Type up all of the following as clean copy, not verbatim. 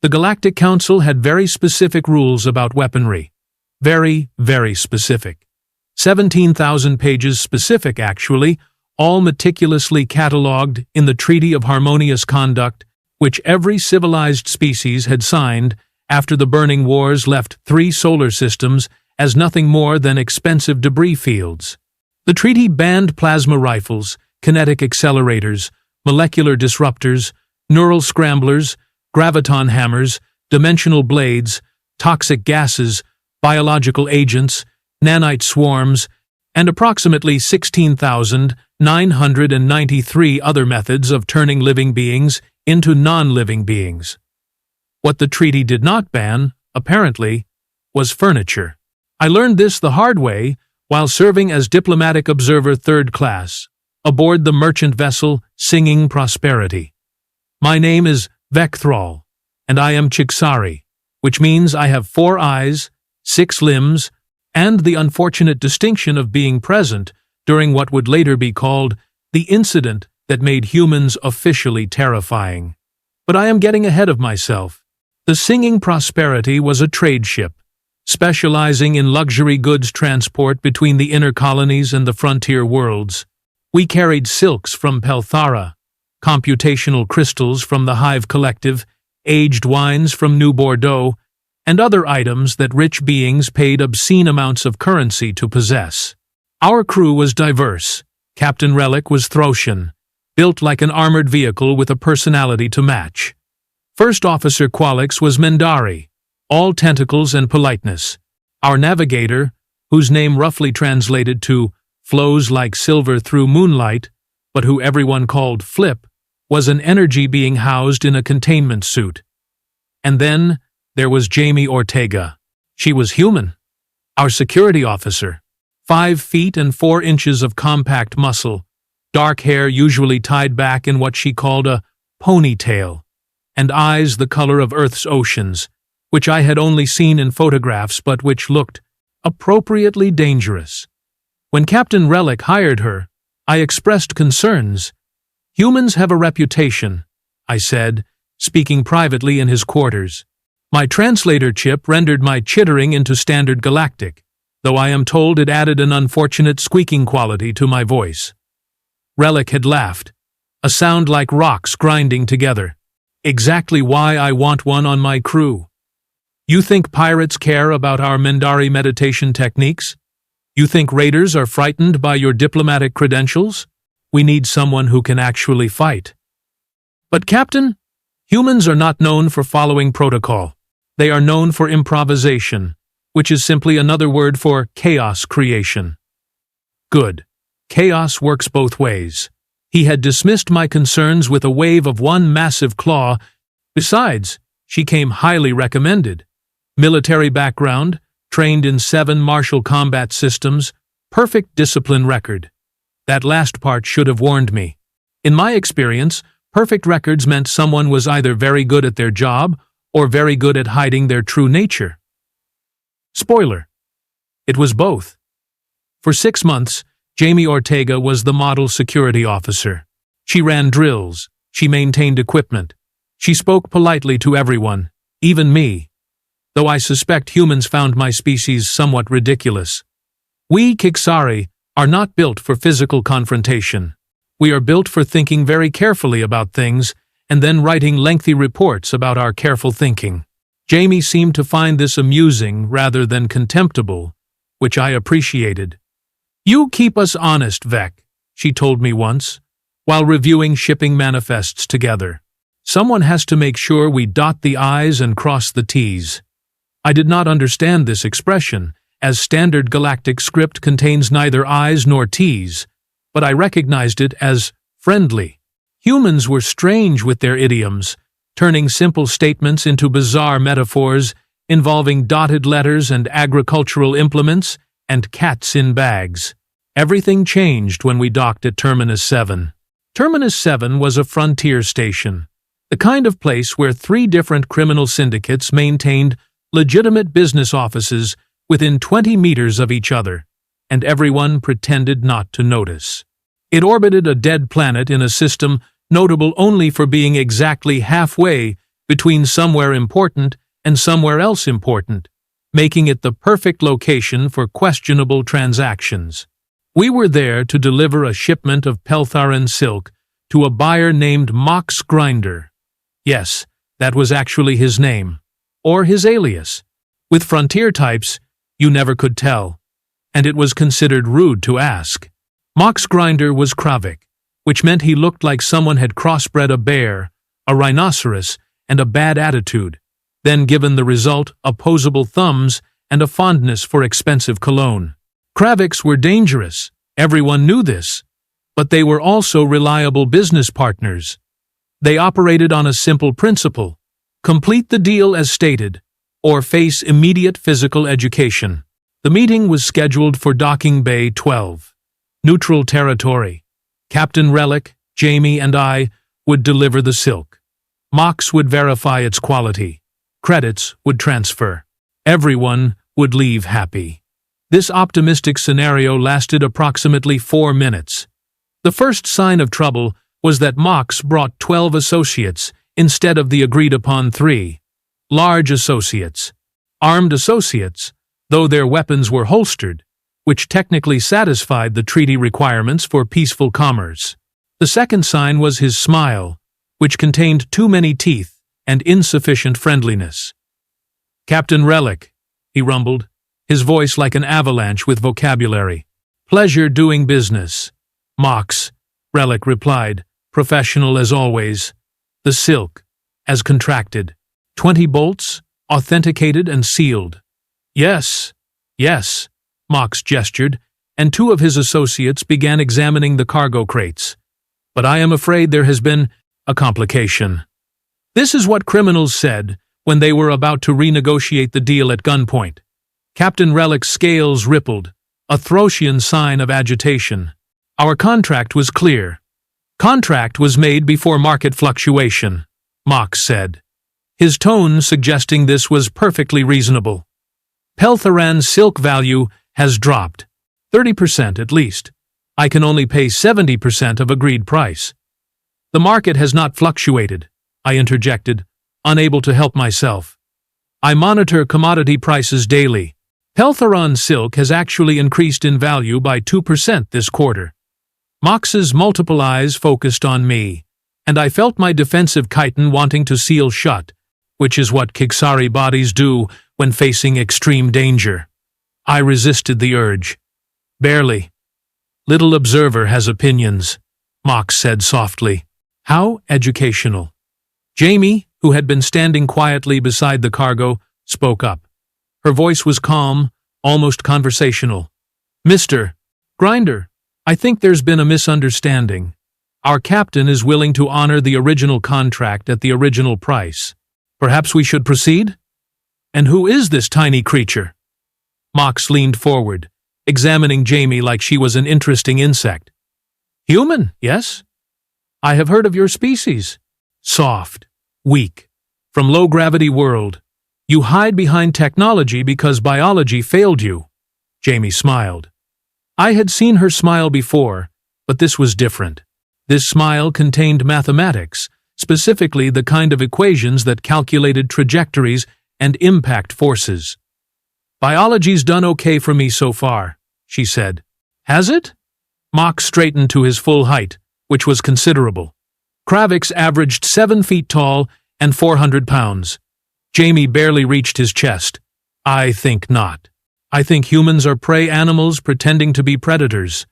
The Galactic Council had very specific rules about weaponry. Very, very specific. 17,000 pages specific, actually, all meticulously catalogued in the Treaty of Harmonious Conduct, which every civilized species had signed after the burning wars left 3 solar systems as nothing more than expensive debris fields. The treaty banned plasma rifles, kinetic accelerators, molecular disruptors, neural scramblers, graviton hammers, dimensional blades, toxic gases, biological agents, nanite swarms, and approximately 16,993 other methods of turning living beings into non-living beings. What the treaty did not ban, apparently, was furniture. I learned this the hard way while serving as diplomatic observer 3rd class, aboard the merchant vessel Singing Prosperity. My name is Vecthrall, and I am Chiksari, which means I have 4 eyes, 6 limbs, and the unfortunate distinction of being present during what would later be called the incident that made humans officially terrifying. But I am getting ahead of myself. The Singing Prosperity was a trade ship, specializing in luxury goods transport between the inner colonies and the frontier worlds. We carried silks from Pelthara, computational crystals from the Hive Collective, aged wines from New Bordeaux, and other items that rich beings paid obscene amounts of currency to possess. Our crew was diverse. Captain Relic was Throtian, built like an armored vehicle with a personality to match. First Officer Qualix was Mendari, all tentacles and politeness. Our navigator, whose name roughly translated to flows like silver through moonlight, but who everyone called Flip, was an energy being housed in a containment suit. And then there was Jamie Ortega. She was human. Our security officer. 5 feet and 4 inches of compact muscle, dark hair usually tied back in what she called a ponytail, and eyes the color of Earth's oceans, which I had only seen in photographs but which looked appropriately dangerous. When Captain Relic hired her, I expressed concerns. Humans have a reputation, I said, speaking privately in his quarters. My translator chip rendered my chittering into standard galactic, though I am told it added an unfortunate squeaking quality to my voice. Relic had laughed, a sound like rocks grinding together. Exactly why I want one on my crew. You think pirates care about our Mendari meditation techniques? You think raiders are frightened by your diplomatic credentials? We need someone who can actually fight. But Captain, humans are not known for following protocol. They are known for improvisation, which is simply another word for chaos creation. Good. Chaos works both ways. He had dismissed my concerns with a wave of one massive claw. Besides, she came highly recommended. Military background, trained in 7 martial combat systems, perfect discipline record. That last part should have warned me. In my experience, perfect records meant someone was either very good at their job or very good at hiding their true nature. Spoiler. It was both. For 6 months, Jamie Ortega was the model security officer. She ran drills. She maintained equipment. She spoke politely to everyone, even me, though I suspect humans found my species somewhat ridiculous. We, Chiksari, are not built for physical confrontation. We are built for thinking very carefully about things and then writing lengthy reports about our careful thinking. Jamie seemed to find this amusing rather than contemptible, which I appreciated. You keep us honest, Vec, she told me once, while reviewing shipping manifests together. Someone has to make sure we dot the I's and cross the T's. I did not understand this expression, as standard galactic script contains neither I's nor T's, but I recognized it as friendly. Humans were strange with their idioms, turning simple statements into bizarre metaphors involving dotted letters and agricultural implements and cats in bags. Everything changed when we docked at Terminus 7. Terminus 7 was a frontier station, the kind of place where 3 different criminal syndicates maintained legitimate business offices within 20 meters of each other, and everyone pretended not to notice. It orbited a dead planet in a system notable only for being exactly halfway between somewhere important and somewhere else important, making it the perfect location for questionable transactions. We were there to deliver a shipment of Peltharan silk to a buyer named Mox Grinder. Yes, that was actually his name, or his alias. With frontier types, you never could tell, and it was considered rude to ask. Mox Grinder was Kravik, which meant he looked like someone had crossbred a bear, a rhinoceros, and a bad attitude, then given the result opposable thumbs and a fondness for expensive cologne. Kraviks were dangerous, everyone knew this, but they were also reliable business partners. They operated on a simple principle: complete the deal as stated, or face immediate physical education. The meeting was scheduled for Docking Bay 12. Neutral territory. Captain Relic, Jamie, and I would deliver the silk. Mox would verify its quality. Credits would transfer. Everyone would leave happy. This optimistic scenario lasted approximately 4 minutes. The first sign of trouble was that Mox brought 12 associates instead of the agreed-upon 3. Large associates. Armed associates, though their weapons were holstered, which technically satisfied the treaty requirements for peaceful commerce. The second sign was his smile, which contained too many teeth and insufficient friendliness. "Captain Relic," he rumbled, his voice like an avalanche with vocabulary. "Pleasure doing business." "Mox," Relic replied, professional as always. "The silk, as contracted. 20 bolts, authenticated and sealed." "Yes, yes," Mox gestured, and 2 of his associates began examining the cargo crates. "But I am afraid there has been a complication." This is what criminals said when they were about to renegotiate the deal at gunpoint. Captain Relic's scales rippled, a Throtian sign of agitation. "Our contract was clear." "Contract was made before market fluctuation," Mox said, his tone suggesting this was perfectly reasonable. "Peltharan's silk value has dropped. 30% at least. I can only pay 70% of agreed price." "The market has not fluctuated," I interjected, unable to help myself. "I monitor commodity prices daily. Peltharan silk has actually increased in value by 2% this quarter." Mox's multiple eyes focused on me, and I felt my defensive chitin wanting to seal shut, which is what Kiksari bodies do when facing extreme danger. I resisted the urge. "Barely. Little observer has opinions," Mox said softly. "How educational." Jamie, who had been standing quietly beside the cargo, spoke up. Her voice was calm, almost conversational. "Mr. Grinder, I think there's been a misunderstanding. Our captain is willing to honor the original contract at the original price. Perhaps we should proceed?" "And who is this tiny creature?" Mox leaned forward, examining Jamie like she was an interesting insect. "Human, yes? I have heard of your species. Soft, weak, from low-gravity world. You hide behind technology because biology failed you." Jamie smiled. I had seen her smile before, but this was different. This smile contained mathematics, specifically the kind of equations that calculated trajectories and impact forces. "Biology's done okay for me so far," she said. "Has it?" Mox straightened to his full height, which was considerable. Kraviks averaged 7 feet tall and 400 pounds. Jamie barely reached his chest. "I think not. I think humans are prey animals pretending to be predators.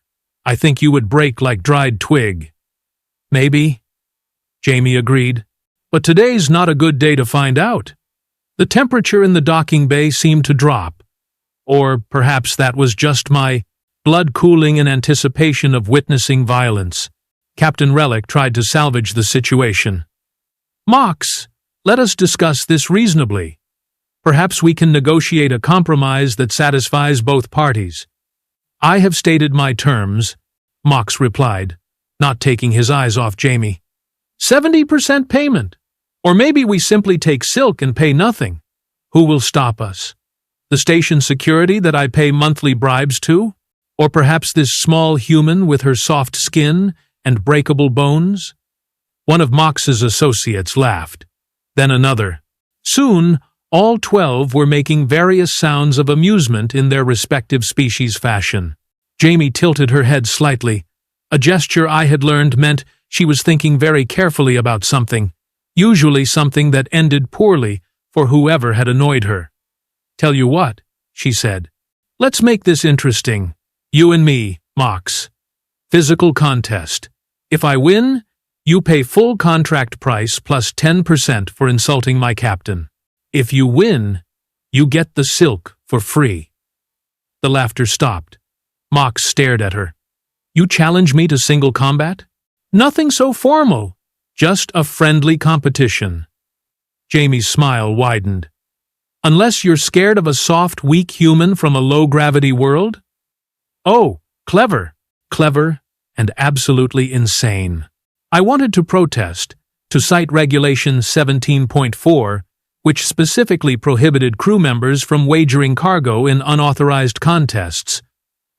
I think you would break like dried twig." "Maybe," Jamie agreed. "But today's not a good day to find out." The temperature in the docking bay seemed to drop. Or perhaps that was just my blood cooling in anticipation of witnessing violence. Captain Relic tried to salvage the situation. "Mox, let us discuss this reasonably. Perhaps we can negotiate a compromise that satisfies both parties." "I have stated my terms," Mox replied, not taking his eyes off Jamie. 70% payment. Or maybe we simply take silk and pay nothing. Who will stop us? The station security that I pay monthly bribes to? Or perhaps this small human with her soft skin and breakable bones?" One of Mox's associates laughed. then another. Soon, all 12 were making various sounds of amusement in their respective species fashion. Jamie tilted her head slightly. A gesture I had learned meant she was thinking very carefully about something, usually something that ended poorly for whoever had annoyed her. "Tell you what," she said. "Let's make this interesting. You and me, Mox. Physical contest. If I win, you pay full contract price plus 10% for insulting my captain. If you win, you get the silk for free." The laughter stopped. Mox stared at her. "You challenge me to single combat? Nothing so formal. Just a friendly competition." Jamie's smile widened. "Unless you're scared of a soft, weak human from a low-gravity world?" "Oh, clever. Clever and absolutely insane." I wanted to protest, to cite Regulation 17.4, which specifically prohibited crew members from wagering cargo in unauthorized contests,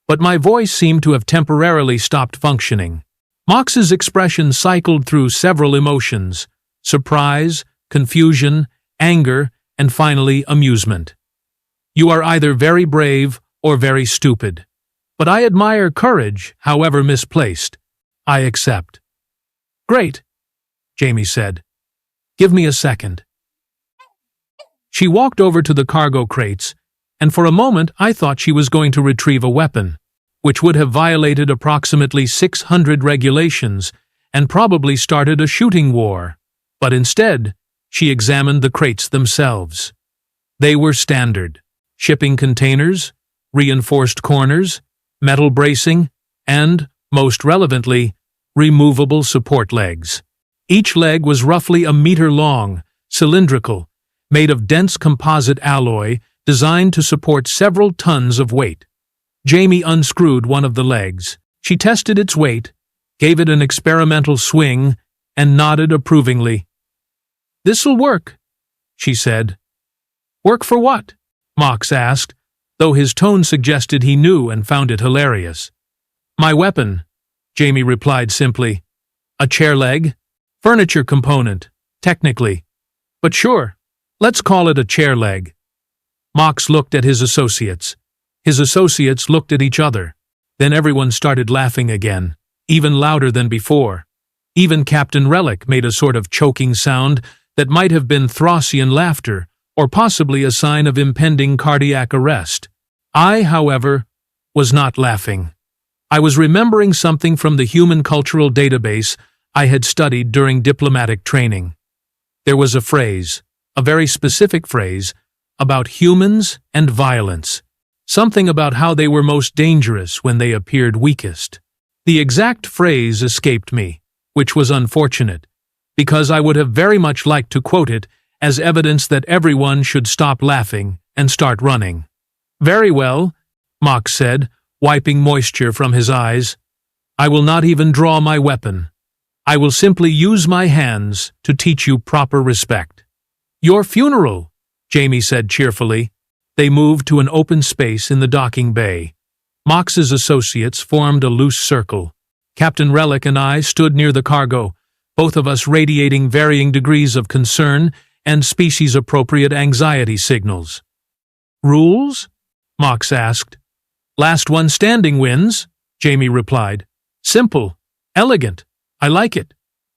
but my voice seemed to have temporarily stopped functioning. Mox's expression cycled through several emotions: surprise, confusion, anger, and finally amusement. "You are either very brave or very stupid. But I admire courage, however misplaced. I accept." "Great," Jamie said. "Give me a second." She walked over to the cargo crates, and for a moment I thought she was going to retrieve a weapon, which would have violated approximately 600 regulations and probably started a shooting war. But instead, she examined the crates themselves. They were standard: shipping containers, reinforced corners, metal bracing, and, most relevantly, removable support legs. Each leg was roughly a meter long, cylindrical, made of dense composite alloy designed to support several tons of weight. Jamie unscrewed one of the legs. She tested its weight, gave it an experimental swing, and nodded approvingly. "This'll work," she said. "Work for what?" Mox asked, though his tone suggested he knew and found it hilarious. "My weapon," Jamie replied simply. "A chair leg? Furniture component, technically. But sure, let's call it a chair leg." Mox looked at his associates. His associates looked at each other. Then everyone started laughing again, even louder than before. Even Captain Relic made a sort of choking sound that might have been Throssian laughter, or possibly a sign of impending cardiac arrest. I, however, was not laughing. I was remembering something from the human cultural database I had studied during diplomatic training. There was a phrase, a very specific phrase, about humans and violence. Something about how they were most dangerous when they appeared weakest. The exact phrase escaped me, which was unfortunate, because I would have very much liked to quote it as evidence that everyone should stop laughing and start running. "Very well," Mox said, wiping moisture from his eyes. "I will not even draw my weapon. I will simply use my hands to teach you proper respect." "Your funeral," Jamie said cheerfully. They moved to an open space in the docking bay. Mox's associates formed a loose circle. Captain Relic and I stood near the cargo, both of us radiating varying degrees of concern and species-appropriate anxiety signals. "Rules?" Mox asked. "Last one standing wins," Jamie replied. "Simple. Elegant. I like it."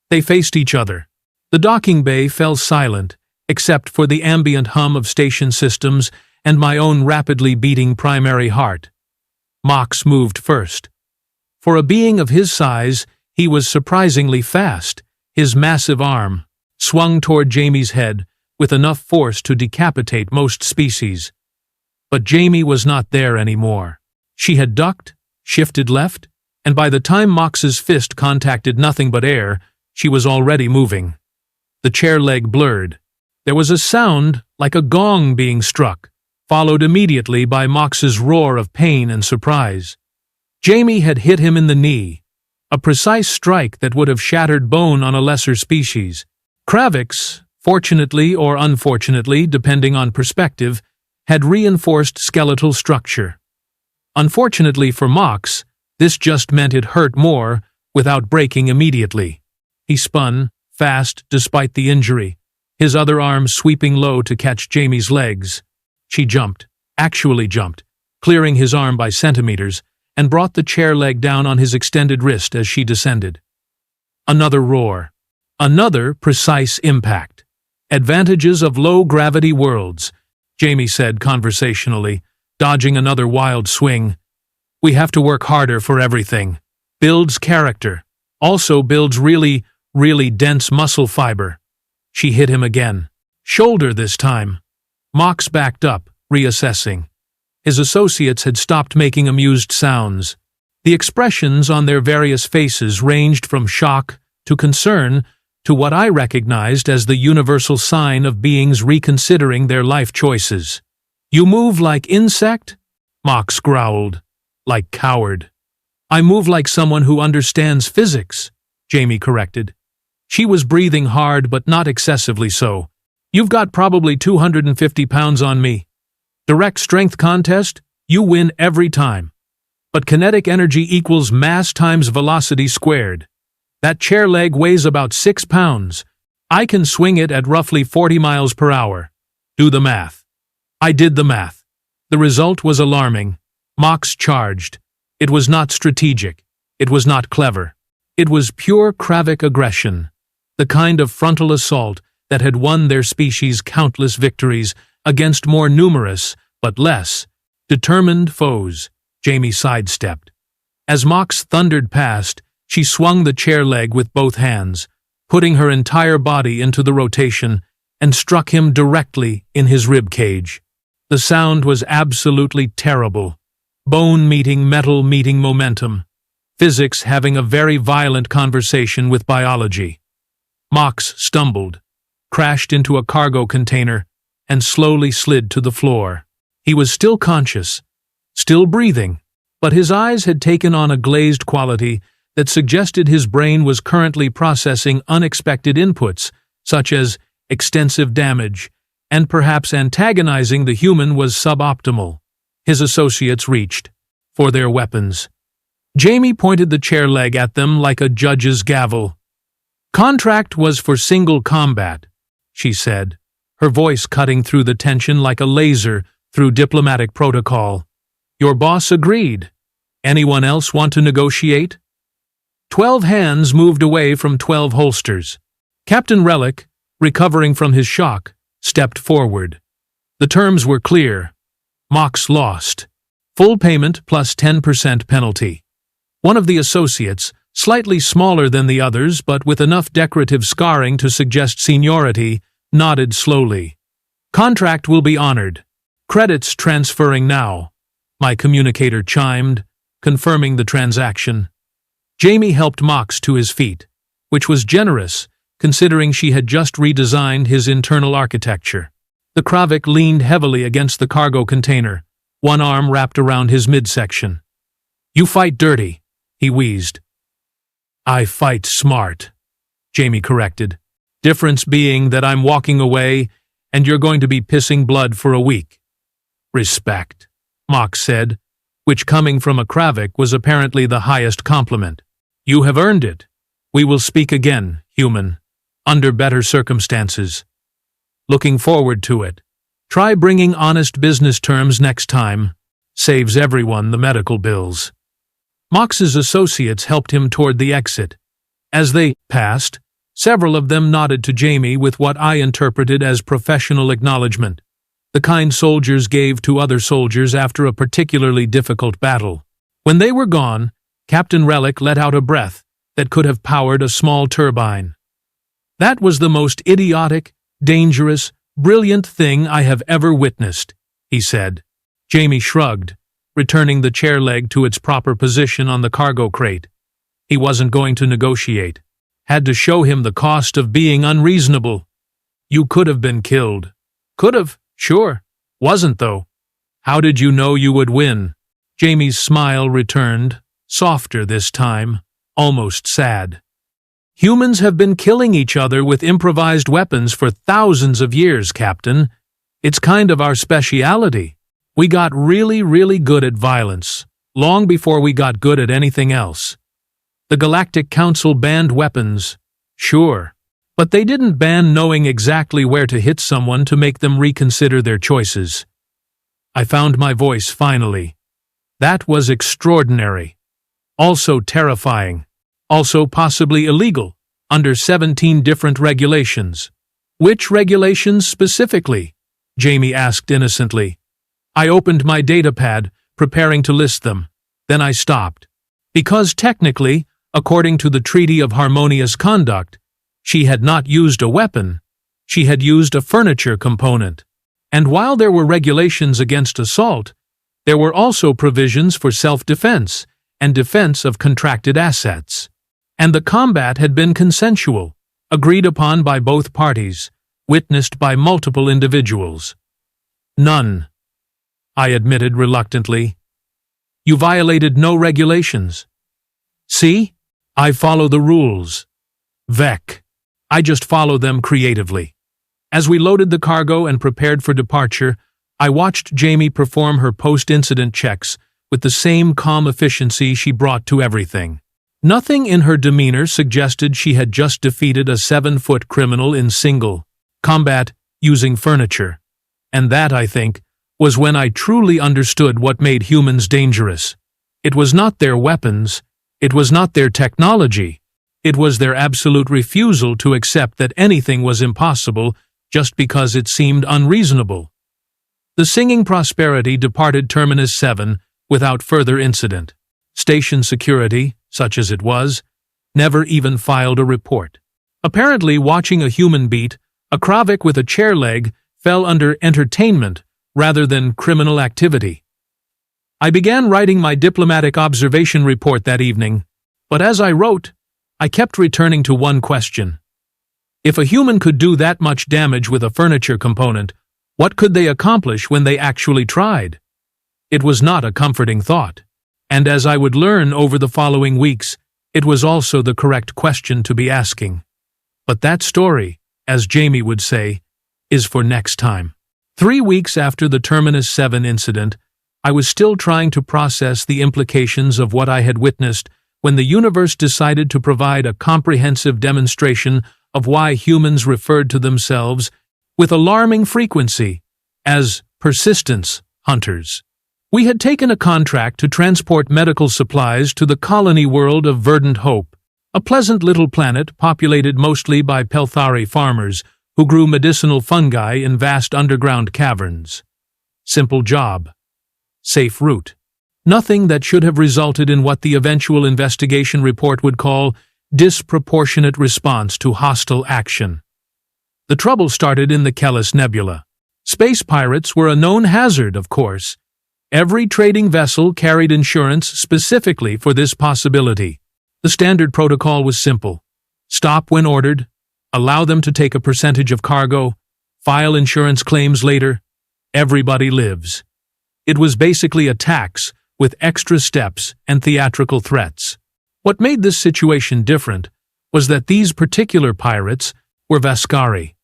They faced each other. The docking bay fell silent, except for the ambient hum of station systems and my own rapidly beating primary heart. Mox moved first. For a being of his size, he was surprisingly fast. His massive arm swung toward Jamie's head with enough force to decapitate most species. But Jamie was not there anymore. She had ducked, shifted left, and by the time Mox's fist contacted nothing but air, she was already moving. The chair leg blurred. There was a sound like a gong being struck, followed immediately by Mox's roar of pain and surprise. Jamie had hit him in the knee, a precise strike that would have shattered bone on a lesser species. Kravix, fortunately or unfortunately, depending on perspective, had reinforced skeletal structure. Unfortunately for Mox, this just meant it hurt more without breaking immediately. He spun, fast despite the injury, his other arm sweeping low to catch Jamie's legs. She jumped, actually jumped, clearing his arm by centimeters, and brought the chair leg down on his extended wrist as she descended. Another roar. Another precise impact. Advantages of low-gravity worlds, Jamie said conversationally, dodging another wild swing. We have to work harder for everything. Builds character. Also builds really dense muscle fiber. She hit him again. Shoulder this time. Mox backed up, reassessing. His associates had stopped making amused sounds. The expressions on their various faces ranged from shock to concern to what I recognized as the universal sign of beings reconsidering their life choices. You move like insect? Mox growled. Like coward. I move like someone who understands physics, Jamie corrected. She was breathing hard but not excessively so. You've got probably 250 pounds on me. Direct strength contest, you win every time. But kinetic energy equals mass times velocity squared. That chair leg weighs about 6 pounds. I can swing it at roughly 40 miles per hour. Do the math. I did the math. The result was alarming. Mox charged. It was not strategic. It was not clever. It was pure Kravic aggression. The kind of frontal assault that had won their species countless victories against more numerous, but less, determined foes. Jamie sidestepped. As Mox thundered past, she swung the chair leg with both hands, putting her entire body into the rotation, and struck him directly in his ribcage. The sound was absolutely terrible. Bone meeting metal meeting momentum. Physics having a very violent conversation with biology. Mox stumbled, crashed into a cargo container, and slowly slid to the floor. He was still conscious, still breathing, but his eyes had taken on a glazed quality that suggested his brain was currently processing unexpected inputs, such as extensive damage, and perhaps antagonizing the human was suboptimal. His associates reached for their weapons. Jamie pointed the chair leg at them like a judge's gavel. Contract was for single combat, she said, her voice cutting through the tension like a laser through diplomatic protocol. Your boss agreed. Anyone else want to negotiate? 12 hands moved away from 12 holsters. Captain Relic, recovering from his shock, stepped forward. The terms were clear. Mox lost. Full payment plus 10% penalty. One of the associates, slightly smaller than the others but with enough decorative scarring to suggest seniority, nodded slowly. Contract will be honored. Credits transferring now. My communicator chimed, confirming the transaction. Jamie helped Mox to his feet, which was generous, considering she had just redesigned his internal architecture. The Kravic leaned heavily against the cargo container, one arm wrapped around his midsection. You fight dirty, he wheezed. I fight smart, Jamie corrected. Difference being that I'm walking away and you're going to be pissing blood for a week. Respect, Mox said, which coming from a Kravic was apparently the highest compliment. You have earned it. We will speak again, human, under better circumstances. Looking forward to it. Try bringing honest business terms next time. Saves everyone the medical bills. Mox's associates helped him toward the exit. As they passed, several of them nodded to Jamie with what I interpreted as professional acknowledgement, the kind soldiers gave to other soldiers after a particularly difficult battle. When they were gone, Captain Relic let out a breath that could have powered a small turbine. That was the most idiotic, dangerous, brilliant thing I have ever witnessed, he said. Jamie shrugged, returning the chair leg to its proper position on the cargo crate. He wasn't going to negotiate. Had to show him the cost of being unreasonable. You could have been killed. Could have, sure. Wasn't though. How did you know you would win? Jamie's smile returned, softer this time, almost sad. Humans have been killing each other with improvised weapons for thousands of years, Captain. It's kind of our speciality. We got really good at violence, long before we got good at anything else. The Galactic Council banned weapons, sure, But they didn't ban knowing exactly where to hit someone to make them reconsider their choices. I found my voice finally. That was extraordinary. Also terrifying. Also possibly illegal, under 17 different regulations. Which regulations specifically? Jamie asked innocently. I opened my datapad, preparing to list them. Then I stopped. Because technically, according to the Treaty of Harmonious Conduct, she had not used a weapon, she had used a furniture component. And while there were regulations against assault, there were also provisions for self-defense and defense of contracted assets. And the combat had been consensual, agreed upon by both parties, witnessed by multiple individuals. None, I admitted reluctantly. You violated no regulations. See? I follow the rules. Vec. I just follow them creatively. As we loaded the cargo and prepared for departure, I watched Jamie perform her post-incident checks with the same calm efficiency she brought to everything. Nothing in her demeanor suggested she had just defeated a 7-foot criminal in single combat using furniture. And that, I think, was when I truly understood what made humans dangerous. It was not their weapons, it was not their technology, it was their absolute refusal to accept that anything was impossible just because it seemed unreasonable. The Singing Prosperity departed Terminus 7 without further incident. Station security, such as it was, never even filed a report. Apparently, watching a human beat a Kravik with a chair leg fell under entertainment rather than criminal activity. I began writing my diplomatic observation report that evening, but as I wrote, I kept returning to one question. If a human could do that much damage with a furniture component, what could they accomplish when they actually tried? It was not a comforting thought. And as I would learn over the following weeks, it was also the correct question to be asking. But that story, as Jamie would say, is for next time. 3 weeks after the Terminus 7 incident, I was still trying to process the implications of what I had witnessed when the universe decided to provide a comprehensive demonstration of why humans referred to themselves with alarming frequency as persistence hunters. We had taken a contract to transport medical supplies to the colony world of Verdant Hope, a pleasant little planet populated mostly by Pelthari farmers who grew medicinal fungi in vast underground caverns. Simple job. Safe route. Nothing that should have resulted in what the eventual investigation report would call disproportionate response to hostile action. The trouble started in the Kellis Nebula. Space pirates were a known hazard, of course. Every trading vessel carried insurance specifically for this possibility. The standard protocol was simple. Stop when ordered, allow them to take a percentage of cargo, file insurance claims later. Everybody lives. It was basically a tax with extra steps and theatrical threats. What made this situation different was that these particular pirates were Vascari.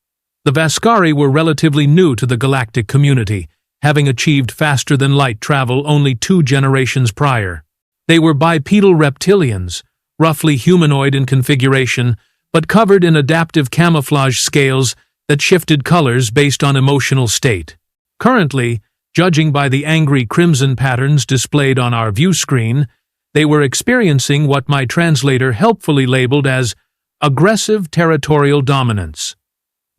The Vascari were relatively new to the galactic community, having achieved faster-than-light travel only 2 generations prior. They were bipedal reptilians, roughly humanoid in configuration, but covered in adaptive camouflage scales that shifted colors based on emotional state. Currently, judging by the angry crimson patterns displayed on our view screen, they were experiencing what my translator helpfully labeled as aggressive territorial dominance.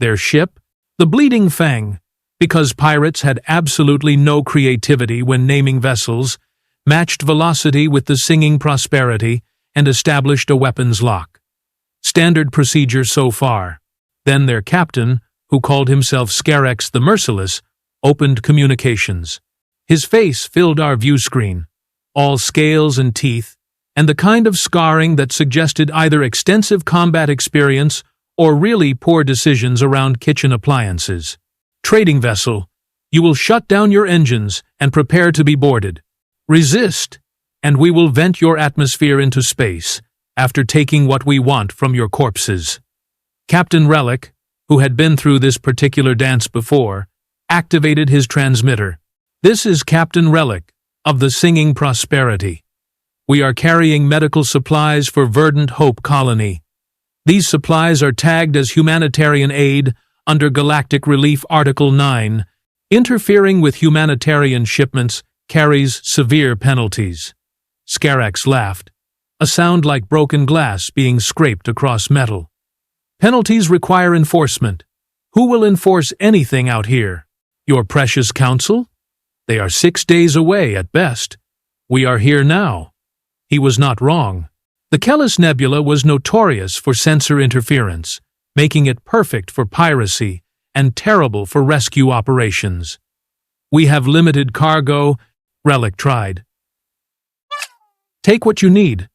Their ship, the Bleeding Fang, because pirates had absolutely no creativity when naming vessels, matched velocity with the Singing Prosperity and established a weapons lock. Standard procedure so far. Then their captain, who called himself Scarex the Merciless, opened communications. His face filled our view screen, all scales and teeth, and the kind of scarring that suggested either extensive combat experience or really poor decisions around kitchen appliances. Trading vessel, you will shut down your engines and prepare to be boarded. Resist, and we will vent your atmosphere into space after taking what we want from your corpses. Captain Relic, who had been through this particular dance before, activated his transmitter. This is Captain Relic of the Singing Prosperity. We are carrying medical supplies for Verdant Hope Colony. These supplies are tagged as humanitarian aid under Galactic Relief Article 9. Interfering with humanitarian shipments carries severe penalties. Skarax laughed, a sound like broken glass being scraped across metal. Penalties require enforcement. Who will enforce anything out here? Your precious council? They are 6 days away at best. We are here now. He was not wrong. The Kellis Nebula was notorious for sensor interference, making it perfect for piracy and terrible for rescue operations. We have limited cargo, Relic tried. Take what you need.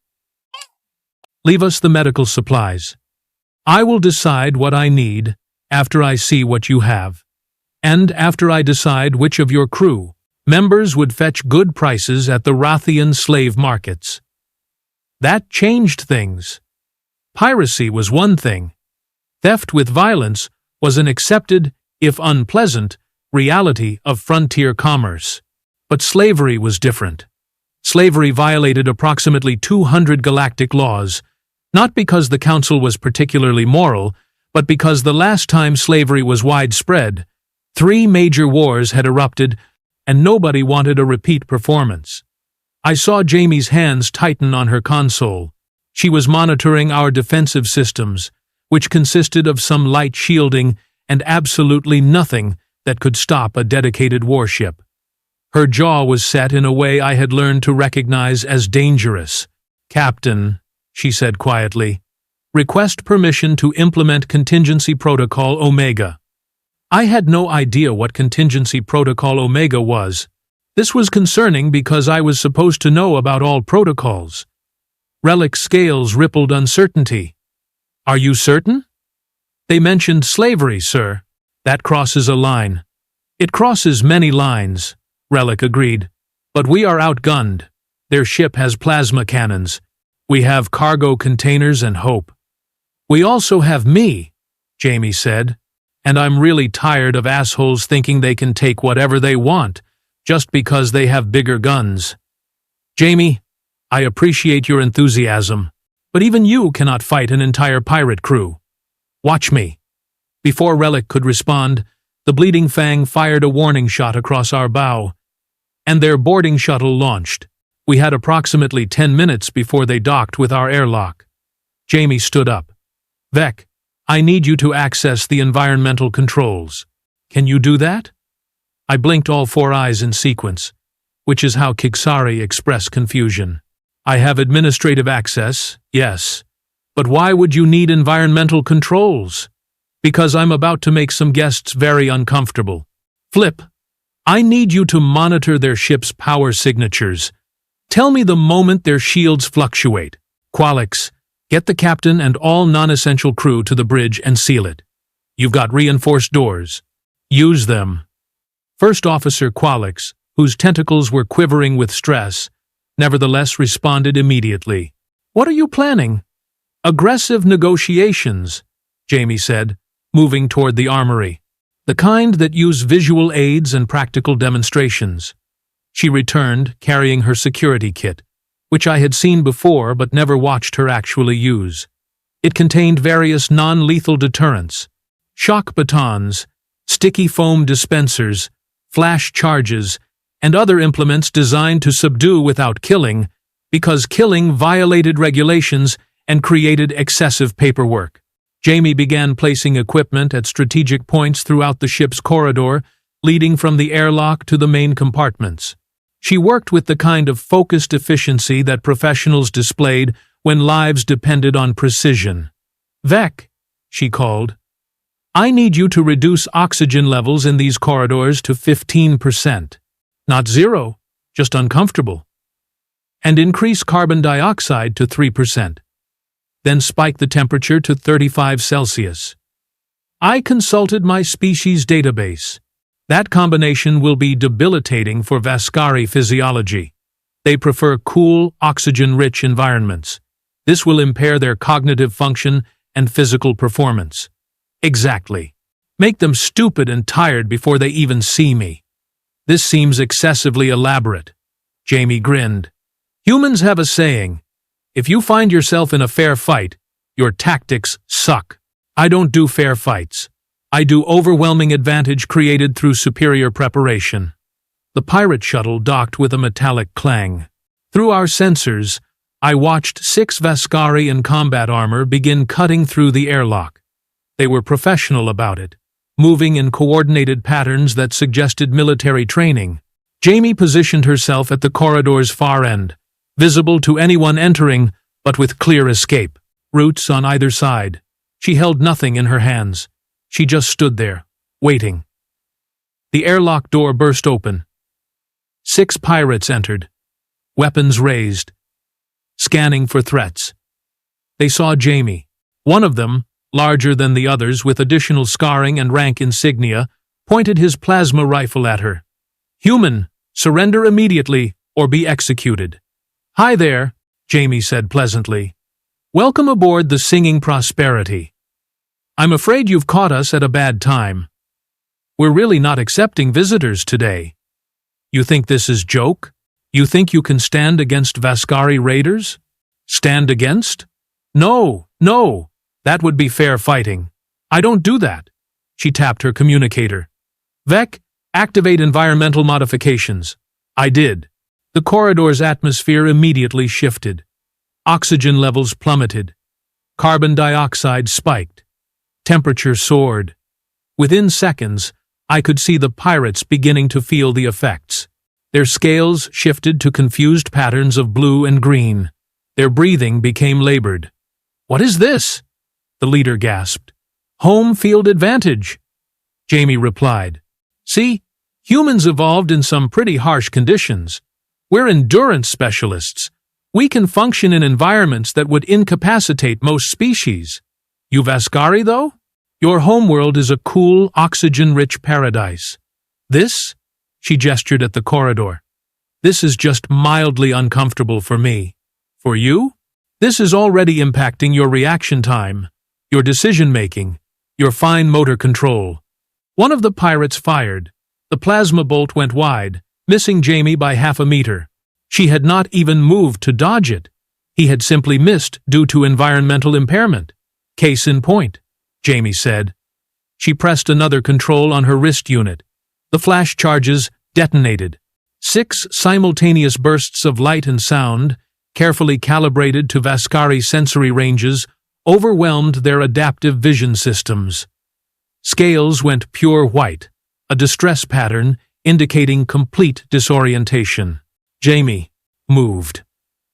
Leave us the medical supplies. I will decide what I need after I see what you have, and after I decide which of your crew members would fetch good prices at the Rathian slave markets. That changed things. Piracy was one thing. Theft with violence was an accepted, if unpleasant, reality of frontier commerce. But slavery was different. Slavery violated approximately 200 galactic laws, not because the Council was particularly moral, but because the last time slavery was widespread, 3 major wars had erupted, and nobody wanted a repeat performance. I saw Jamie's hands tighten on her console. She was monitoring our defensive systems, which consisted of some light shielding and absolutely nothing that could stop a dedicated warship. Her jaw was set in a way I had learned to recognize as dangerous. "Captain," she said quietly, "request permission to implement Contingency Protocol Omega." I had no idea what Contingency Protocol Omega was. This was concerning because I was supposed to know about all protocols. Relic's scales rippled uncertainty. "Are you certain?" "They mentioned slavery, sir. That crosses a line." "It crosses many lines," Relic agreed. "But we are outgunned. Their ship has plasma cannons. We have cargo containers and hope." "We also have me," Jamie said. "And I'm really tired of assholes thinking they can take whatever they want just because they have bigger guns." "Jamie, I appreciate your enthusiasm, but even you cannot fight an entire pirate crew. Watch me." Before Relic could respond, the Bleeding Fang fired a warning shot across our bow, and their boarding shuttle launched. We had approximately 10 minutes before they docked with our airlock. Jamie stood up. "Vec, I need you to access the environmental controls. Can you do that?" I blinked all 4 eyes in sequence, which is how Kiksari express confusion. "I have administrative access, yes. But why would you need environmental controls?" "Because I'm about to make some guests very uncomfortable." "Flip, I need you to monitor their ship's power signatures. Tell me the moment their shields fluctuate. Qualix, get the captain and all non-essential crew to the bridge and seal it. You've got reinforced doors. Use them." First Officer Qualix, whose tentacles were quivering with stress, nevertheless responded immediately. "What are you planning?" "Aggressive negotiations," Jamie said, moving toward the armory. "The kind that use visual aids and practical demonstrations." She returned, carrying her security kit, which I had seen before but never watched her actually use. It contained various non-lethal deterrents: shock batons, sticky foam dispensers, flash charges, and other implements designed to subdue without killing, because killing violated regulations and created excessive paperwork. Jamie began placing equipment at strategic points throughout the ship's corridor, leading from the airlock to the main compartments. She worked with the kind of focused efficiency that professionals displayed when lives depended on precision. "Vec," she called, "I need you to reduce oxygen levels in these corridors to 15%. Not 0, just uncomfortable. And increase carbon dioxide to 3%. Then spike the temperature to 35 Celsius. I consulted my species database. That combination will be debilitating for Vascari physiology. They prefer cool, oxygen-rich environments. This will impair their cognitive function and physical performance." "Exactly. Make them stupid and tired before they even see me." "This seems excessively elaborate." Jamie grinned. "Humans have a saying: if you find yourself in a fair fight, Your tactics suck. I don't do fair fights. I do overwhelming advantage created through superior preparation. The pirate shuttle docked with a metallic clang. Through our sensors, I watched 6 Vascari in combat armor begin cutting through the airlock. They were professional about it, moving in coordinated patterns that suggested military training. Jamie positioned herself at the corridor's far end, visible to anyone entering, but with clear escape routes on either side. She held nothing in her hands. She just stood there, waiting. The airlock door burst open. 6 pirates entered, weapons raised, scanning for threats. They saw Jamie. One of them, larger than the others with additional scarring and rank insignia, pointed his plasma rifle at her. "Human, surrender immediately or be executed." "Hi there," Jamie said pleasantly. "Welcome aboard the Singing Prosperity. I'm afraid you've caught us at a bad time. We're really not accepting visitors today. You think this is joke? You think you can stand against Vascari raiders? Stand against? No, that would be fair fighting. I don't do that." She tapped her communicator. "Vec, activate environmental modifications." I did. The corridor's atmosphere immediately shifted. Oxygen levels plummeted. Carbon dioxide spiked. Temperature soared. Within seconds, I could see the pirates beginning to feel the effects. Their scales shifted to confused patterns of blue and green. Their breathing became labored. "What is this?" the leader gasped. "Home field advantage," Jamie replied. "See, humans evolved in some pretty harsh conditions. We're endurance specialists. We can function in environments that would incapacitate most species. You Vascari, though? Your homeworld is a cool, oxygen-rich paradise. This?" She gestured at the corridor. "This is just mildly uncomfortable for me. For you? This is already impacting your reaction time, your decision-making, your fine motor control." One of the pirates fired. The plasma bolt went wide, missing Jamie by half a meter. She had not even moved to dodge it. He had simply missed due to environmental impairment. "Case in point," Jamie said. She pressed another control on her wrist unit. The flash charges detonated. 6 simultaneous bursts of light and sound, carefully calibrated to Vascari sensory ranges, overwhelmed their adaptive vision systems. Scales went pure white, a distress pattern indicating complete disorientation. Jamie moved.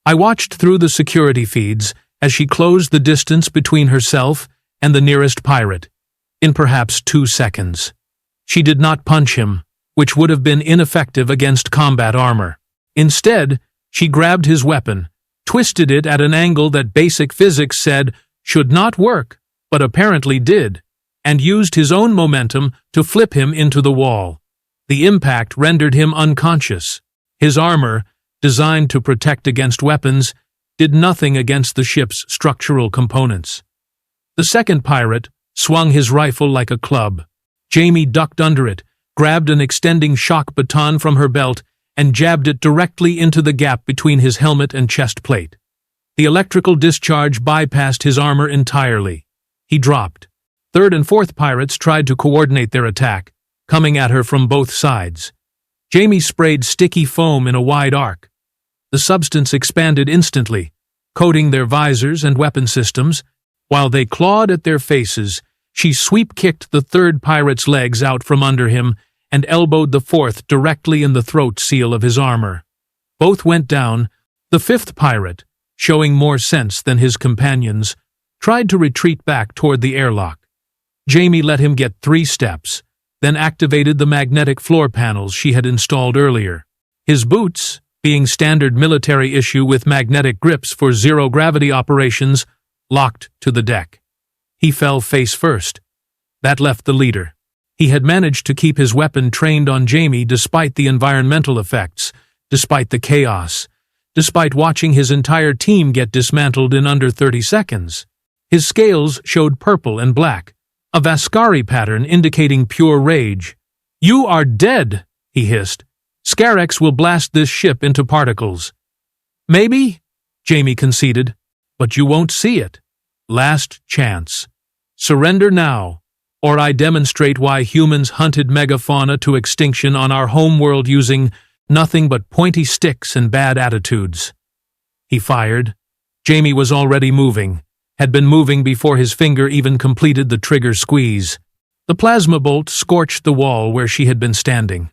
I watched through the security feeds as she closed the distance between herself and the nearest pirate, in perhaps 2 seconds. She did not punch him, which would have been ineffective against combat armor. Instead, she grabbed his weapon, twisted it at an angle that basic physics said should not work, but apparently did, and used his own momentum to flip him into the wall. The impact rendered him unconscious. His armor, designed to protect against weapons, did nothing against the ship's structural components. The second pirate swung his rifle like a club. Jamie ducked under it, grabbed an extending shock baton from her belt, and jabbed it directly into the gap between his helmet and chest plate. The electrical discharge bypassed his armor entirely. He dropped. Third and fourth pirates tried to coordinate their attack, coming at her from both sides. Jamie sprayed sticky foam in a wide arc. The substance expanded instantly, coating their visors and weapon systems. While they clawed at their faces, she sweep-kicked the third pirate's legs out from under him and elbowed the fourth directly in the throat seal of his armor. Both went down. The fifth pirate, showing more sense than his companions, tried to retreat back toward the airlock. Jamie let him get 3 steps, then activated the magnetic floor panels she had installed earlier. His boots, being standard military issue with magnetic grips for zero-gravity operations, locked to the deck. He fell face first. That left the leader. He had managed to keep his weapon trained on Jamie despite the environmental effects, despite the chaos, despite watching his entire team get dismantled in under 30 seconds. His scales showed purple and black, a Vascari pattern indicating pure rage. "You are dead," he hissed. "Scarex will blast this ship into particles." "Maybe," Jamie conceded, "but you won't see it." Last chance. Surrender now, or I demonstrate why humans hunted megafauna to extinction on our homeworld using nothing but pointy sticks and bad attitudes. He fired. Jamie was already moving, had been moving before his finger even completed the trigger squeeze. The plasma bolt scorched the wall where she had been standing.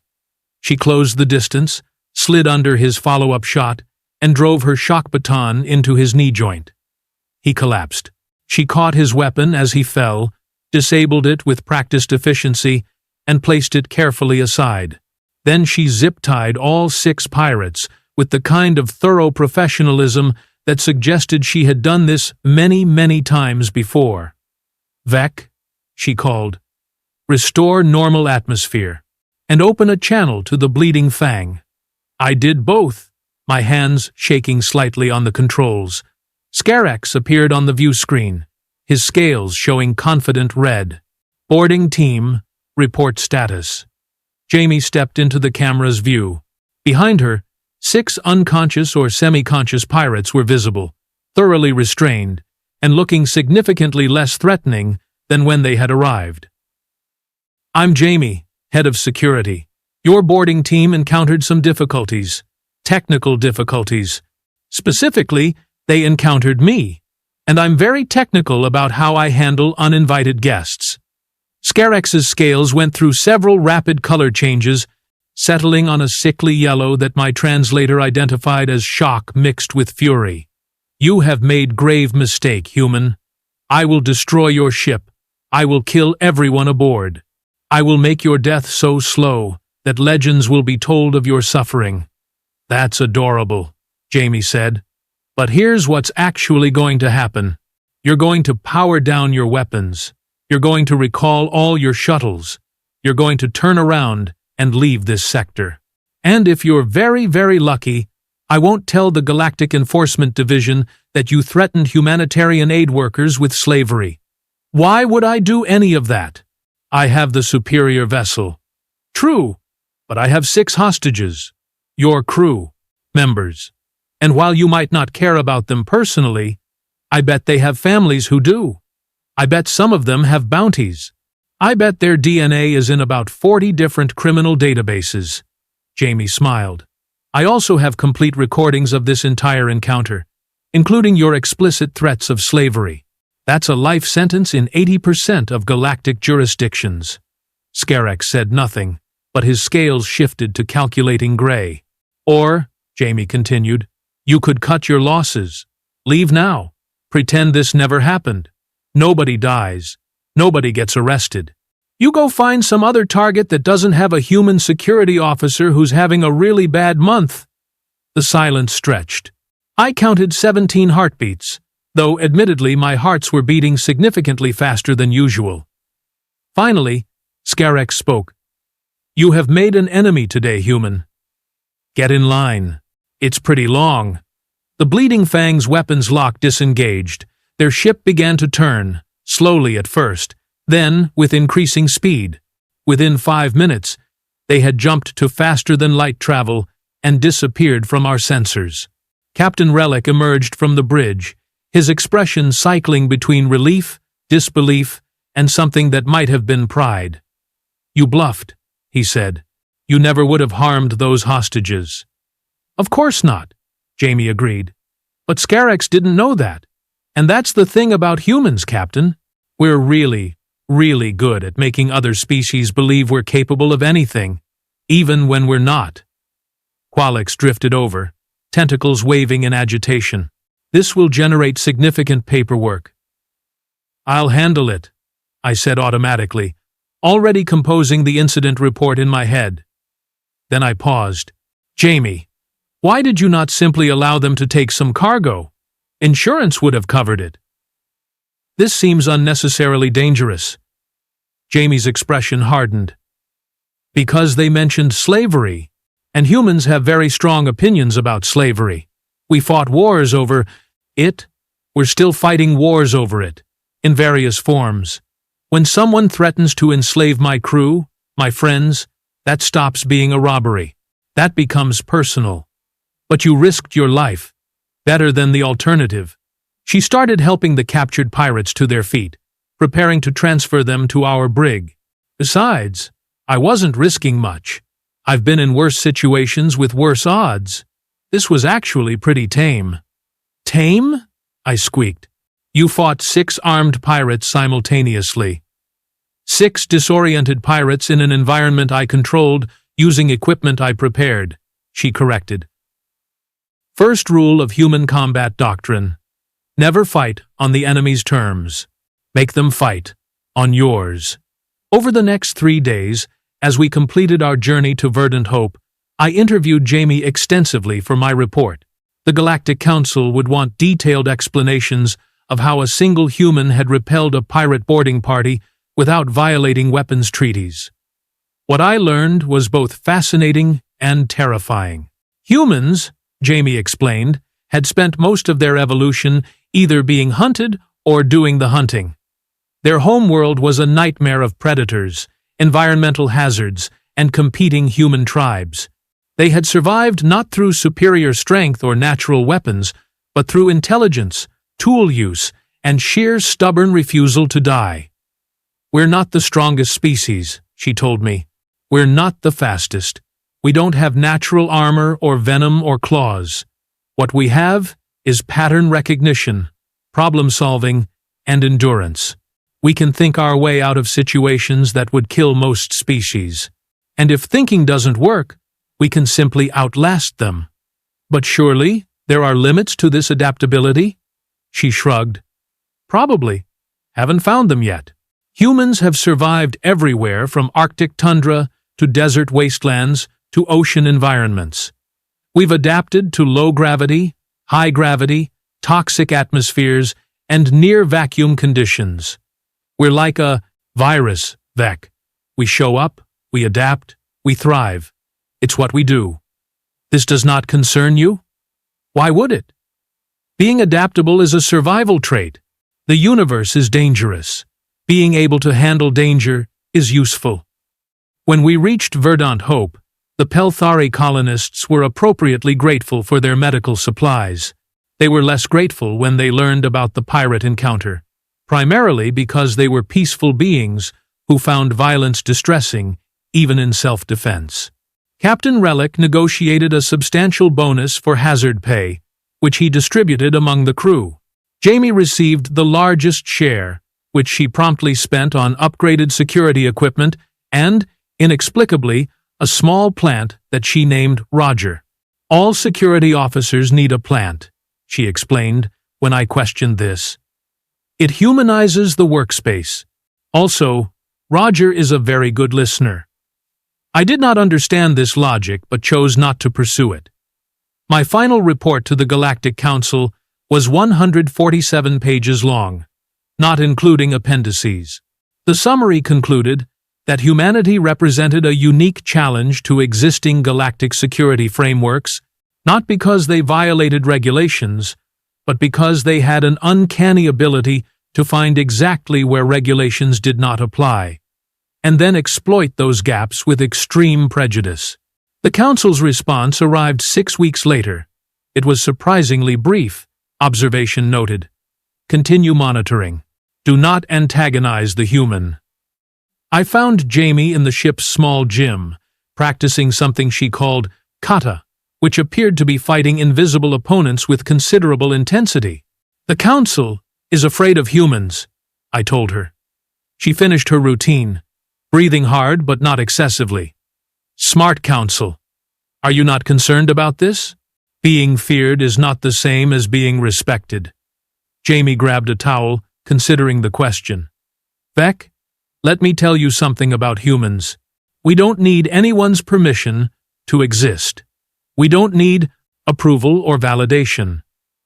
She closed the distance, slid under his follow-up shot, and drove her shock baton into his knee joint. He collapsed. She caught his weapon as he fell, disabled it with practiced efficiency, and placed it carefully aside. Then she zip-tied all 6 pirates with the kind of thorough professionalism that suggested she had done this many, many times before. "Vec," she called. "Restore normal atmosphere, and open a channel to the bleeding fang." I did both, my hands shaking slightly on the controls. Scarex appeared on the view screen, his scales showing confident red. "Boarding team, report status." Jamie stepped into the camera's view. Behind her, 6 unconscious or semi-conscious pirates were visible, thoroughly restrained, and looking significantly less threatening than when they had arrived. "I'm Jamie, head of security. Your boarding team encountered some difficulties, technical difficulties. Specifically, they encountered me, and I'm very technical about how I handle uninvited guests." Scarex's scales went through several rapid color changes, settling on a sickly yellow that my translator identified as shock mixed with fury. "You have made grave mistake, human. I will destroy your ship. I will kill everyone aboard. I will make your death so slow that legends will be told of your suffering." "That's adorable," Jamie said. "But here's what's actually going to happen. You're going to power down your weapons. You're going to recall all your shuttles. You're going to turn around and leave this sector. And if you're very, very lucky, I won't tell the Galactic Enforcement Division that you threatened humanitarian aid workers with slavery. Why would I do any of that? I have the superior vessel. True, but I have 6 hostages, your crew members. And while you might not care about them personally, I bet they have families who do. I bet some of them have bounties. I bet their DNA is in about 40 different criminal databases." Jamie smiled. "I also have complete recordings of this entire encounter, including your explicit threats of slavery. That's a life sentence in 80% of galactic jurisdictions." Scarex said nothing, but his scales shifted to calculating gray. "Or," Jamie continued, "you could cut your losses. Leave now. Pretend this never happened. Nobody dies. Nobody gets arrested. You go find some other target that doesn't have a human security officer who's having a really bad month." The silence stretched. I counted 17 heartbeats, though admittedly my hearts were beating significantly faster than usual. Finally, Scarex spoke. "You have made an enemy today, human. Get in line. It's pretty long." The Bleeding Fang's weapons lock disengaged. Their ship began to turn, slowly at first, then with increasing speed. Within 5 minutes, they had jumped to faster-than-light travel and disappeared from our sensors. Captain Relic emerged from the bridge, his expression cycling between relief, disbelief, and something that might have been pride. "You bluffed," he said. "You never would have harmed those hostages." "Of course not," Jamie agreed. "But Scarex didn't know that. And that's the thing about humans, Captain. We're really, really good at making other species believe we're capable of anything, even when we're not." Qualix drifted over, tentacles waving in agitation. "This will generate significant paperwork." "I'll handle it," I said automatically, already composing the incident report in my head. Then I paused. "Jamie, why did you not simply allow them to take some cargo? Insurance would have covered it." "This seems unnecessarily dangerous." Jamie's expression hardened. "Because they mentioned slavery, and humans have very strong opinions about slavery. We fought wars over it. We're still fighting wars over it, in various forms. When someone threatens to enslave my crew, my friends, that stops being a robbery. That becomes personal. But you risked your life. Better than the alternative. She started helping the captured pirates to their feet, preparing to transfer them to our brig. Besides, I wasn't risking much. I've been in worse situations with worse odds. This was actually pretty tame. Tame? I squeaked. You fought 6 armed pirates simultaneously. 6 disoriented pirates in an environment I controlled using equipment I prepared, she corrected. First rule of human combat doctrine. Never fight on the enemy's terms. Make them fight on yours. Over the next 3 days, as we completed our journey to Verdant Hope, I interviewed Jamie extensively for my report. The Galactic Council would want detailed explanations of how a single human had repelled a pirate boarding party without violating weapons treaties. What I learned was both fascinating and terrifying. Humans, Jamie explained, had spent most of their evolution either being hunted or doing the hunting. Their homeworld was a nightmare of predators, environmental hazards, and competing human tribes. They had survived not through superior strength or natural weapons, but through intelligence, tool use, and sheer stubborn refusal to die. We're not the strongest species, she told me. We're not the fastest. We don't have natural armor or venom or claws. What we have is pattern recognition, problem solving, and endurance. We can think our way out of situations that would kill most species. And if thinking doesn't work, we can simply outlast them. But surely, there are limits to this adaptability? She shrugged. Probably. Haven't found them yet. Humans have survived everywhere from Arctic tundra to desert wastelands to ocean environments. We've adapted to low gravity, high gravity, toxic atmospheres, and near vacuum conditions. We're like a virus, Vec. We show up, we adapt, we thrive. It's what we do. This does not concern you? Why would it? Being adaptable is a survival trait. The universe is dangerous. Being able to handle danger is useful. When we reached Verdant Hope, the Pelthari colonists were appropriately grateful for their medical supplies. They were less grateful when they learned about the pirate encounter, primarily because they were peaceful beings who found violence distressing, even in self-defense. Captain Relic negotiated a substantial bonus for hazard pay, which he distributed among the crew. Jamie received the largest share, which she promptly spent on upgraded security equipment and, inexplicably, a small plant that she named Roger. All security officers need a plant, she explained when I questioned this. It humanizes the workspace. Also, Roger is a very good listener. I did not understand this logic but chose not to pursue it. My final report to the Galactic Council was 147 pages long, not including appendices. The summary concluded that humanity represented a unique challenge to existing galactic security frameworks, not because they violated regulations, but because they had an uncanny ability to find exactly where regulations did not apply, and then exploit those gaps with extreme prejudice. The Council's response arrived 6 weeks later. It was surprisingly brief, observation noted. Continue monitoring. Do not antagonize the human. I found Jamie in the ship's small gym, practicing something she called kata, which appeared to be fighting invisible opponents with considerable intensity. The Council is afraid of humans, I told her. She finished her routine, breathing hard but not excessively. Smart Council. Are you not concerned about this? Being feared is not the same as being respected. Jamie grabbed a towel, considering the question. Vec, let me tell you something about humans. We don't need anyone's permission to exist. We don't need approval or validation.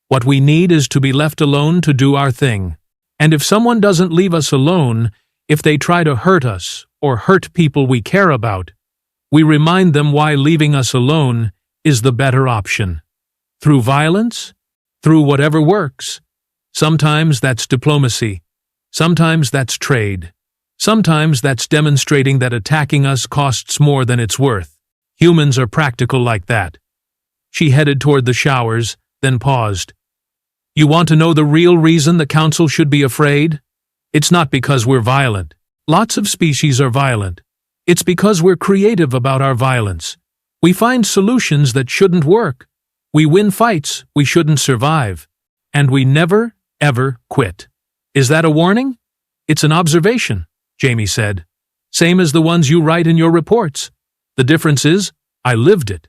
What we need is to be left alone to do our thing. And if someone doesn't leave us alone, if they try to hurt us or hurt people we care about, we remind them why leaving us alone is the better option. Through violence? Through whatever works. Sometimes that's diplomacy. Sometimes that's trade. Sometimes that's demonstrating that attacking us costs more than it's worth. Humans are practical like that. She headed toward the showers, then paused. You want to know the real reason the council should be afraid? It's not because we're violent. Lots of species are violent. It's because we're creative about our violence. We find solutions that shouldn't work. We win fights we shouldn't survive. And we never, ever quit. Is that a warning? It's an observation, Jamie said. Same as the ones you write in your reports. The difference is, I lived it.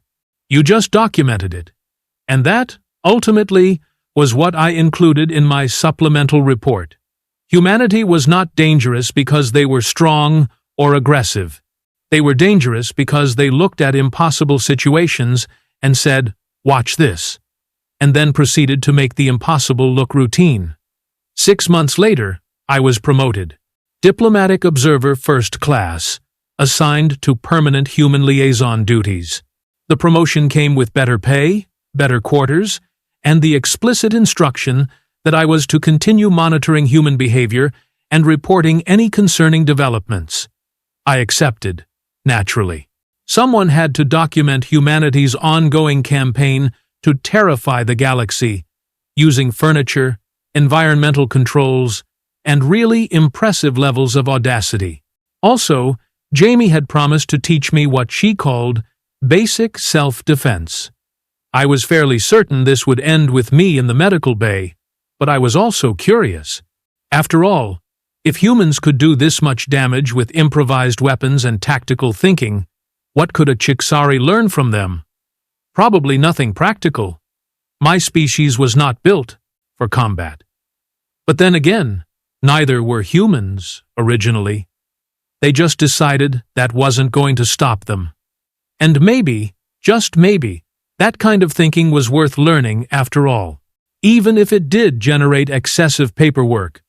You just documented it. And that, ultimately, was what I included in my supplemental report. Humanity was not dangerous because they were strong or aggressive. They were dangerous because they looked at impossible situations and said, "Watch this," and then proceeded to make the impossible look routine. 6 months later, I was promoted. Diplomatic Observer First Class, assigned to permanent human liaison duties. The promotion came with better pay, better quarters, and the explicit instruction that I was to continue monitoring human behavior and reporting any concerning developments. I accepted, naturally. Someone had to document humanity's ongoing campaign to terrify the galaxy, using furniture, environmental controls, and really impressive levels of audacity. Also, Jamie had promised to teach me what she called basic self-defense. I was fairly certain this would end with me in the medical bay, but I was also curious. After all, if humans could do this much damage with improvised weapons and tactical thinking, what could a Chixari learn from them? Probably nothing practical. My species was not built for combat. But then again, neither were humans, originally. They just decided that wasn't going to stop them. And maybe, just maybe, that kind of thinking was worth learning after all. Even if it did generate excessive paperwork,